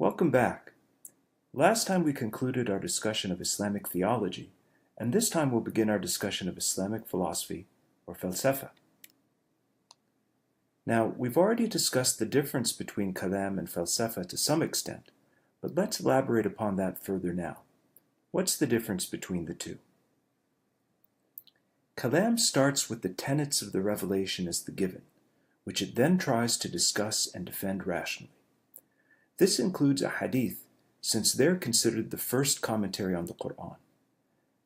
Welcome back. Last time we concluded our discussion of Islamic theology, and this time we'll begin our discussion of Islamic philosophy, or falsafa. Now, we've already discussed the difference between kalam and falsafa to some extent, but let's elaborate upon that further now. What's the difference between the two? Kalam starts with the tenets of the revelation as the given, which it then tries to discuss and defend rationally. This includes a hadith, since they're considered the first commentary on the Quran.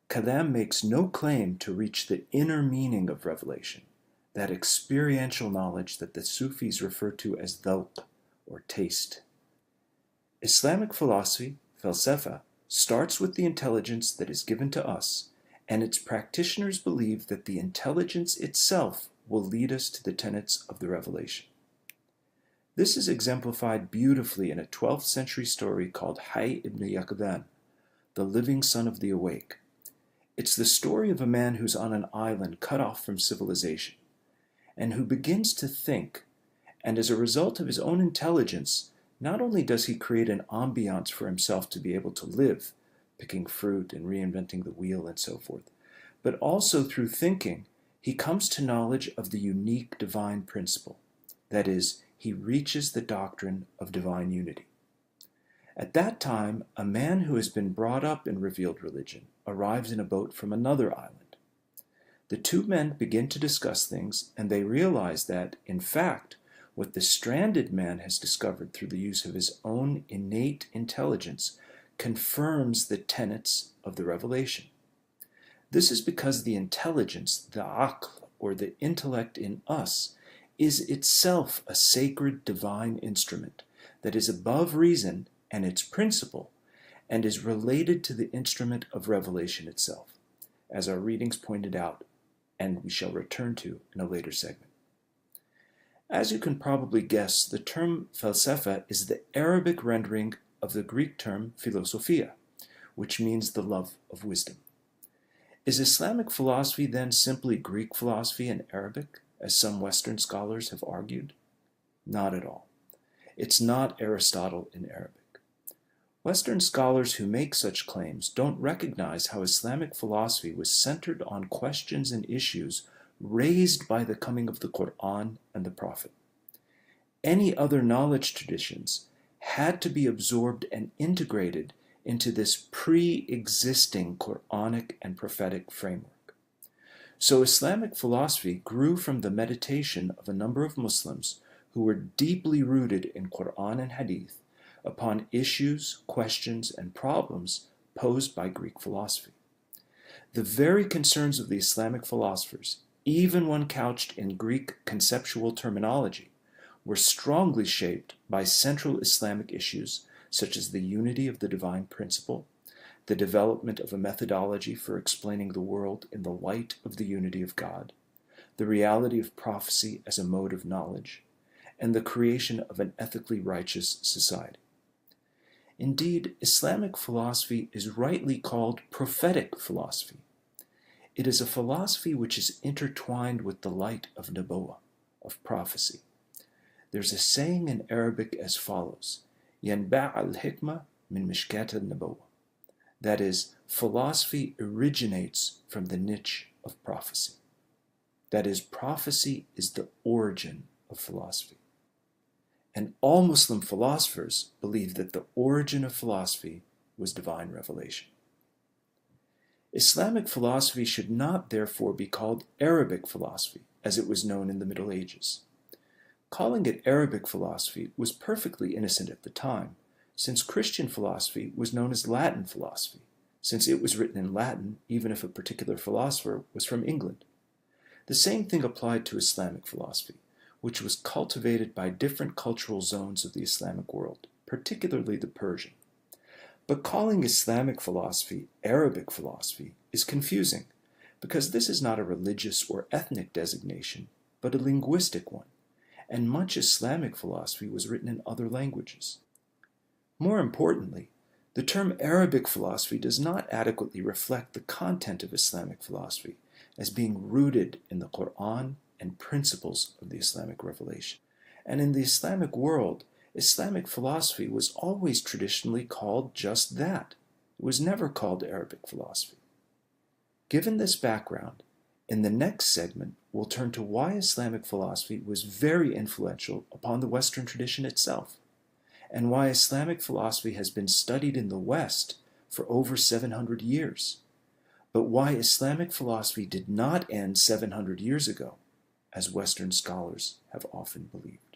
Kalam makes no claim to reach the inner meaning of revelation, that experiential knowledge that the Sufis refer to as dhawq, or taste. Islamic philosophy, falsafa, starts with the intelligence that is given to us, and its practitioners believe that the intelligence itself will lead us to the tenets of the revelation. This is exemplified beautifully in a 12th century story called Hayy ibn Yaqdhan, the living son of the awake. It's the story of a man who's on an island cut off from civilization, and who begins to think, and as a result of his own intelligence, not only does he create an ambiance for himself to be able to live, picking fruit and reinventing the wheel and so forth, but also through thinking, he comes to knowledge of the unique divine principle, that is, he reaches the doctrine of divine unity. At that time, a man who has been brought up in revealed religion arrives in a boat from another island. The two men begin to discuss things, and they realize that, in fact, what the stranded man has discovered through the use of his own innate intelligence confirms the tenets of the revelation. This is because the intelligence, the aql, or the intellect in us, is itself a sacred divine instrument that is above reason and its principle, and is related to the instrument of revelation itself, as our readings pointed out, and we shall return to in a later segment. As you can probably guess, the term falsafa is the Arabic rendering of the Greek term philosophia, which means the love of wisdom. Is Islamic philosophy then simply Greek philosophy in Arabic, as some Western scholars have argued? Not at all. It's not Aristotle in Arabic. Western scholars who make such claims don't recognize how Islamic philosophy was centered on questions and issues raised by the coming of the Quran and the Prophet. Any other knowledge traditions had to be absorbed and integrated into this pre-existing Quranic and prophetic framework. So Islamic philosophy grew from the meditation of a number of Muslims who were deeply rooted in Quran and Hadith upon issues, questions, and problems posed by Greek philosophy. The very concerns of the Islamic philosophers, even when couched in Greek conceptual terminology, were strongly shaped by central Islamic issues such as the unity of the divine principle, the development of a methodology for explaining the world in the light of the unity of God, the reality of prophecy as a mode of knowledge, and the creation of an ethically righteous society. Indeed, Islamic philosophy is rightly called prophetic philosophy. It is a philosophy which is intertwined with the light of Nubuwwah, of prophecy. There's a saying in Arabic as follows, ينبع الحكمة من مشكاة النبوة. That is, philosophy originates from the niche of prophecy. That is, prophecy is the origin of philosophy. And all Muslim philosophers believe that the origin of philosophy was divine revelation. Islamic philosophy should not therefore be called Arabic philosophy, as it was known in the Middle Ages. Calling it Arabic philosophy was perfectly innocent at the time, since Christian philosophy was known as Latin philosophy, since it was written in Latin even if a particular philosopher was from England. The same thing applied to Islamic philosophy, which was cultivated by different cultural zones of the Islamic world, particularly the Persian. But calling Islamic philosophy Arabic philosophy is confusing, because this is not a religious or ethnic designation, but a linguistic one, and much Islamic philosophy was written in other languages. More importantly, the term Arabic philosophy does not adequately reflect the content of Islamic philosophy as being rooted in the Quran and principles of the Islamic revelation. And in the Islamic world, Islamic philosophy was always traditionally called just that. It was never called Arabic philosophy. Given this background, in the next segment, we'll turn to why Islamic philosophy was very influential upon the Western tradition itself, and why Islamic philosophy has been studied in the West for over 700 years, but why Islamic philosophy did not end 700 years ago, as Western scholars have often believed.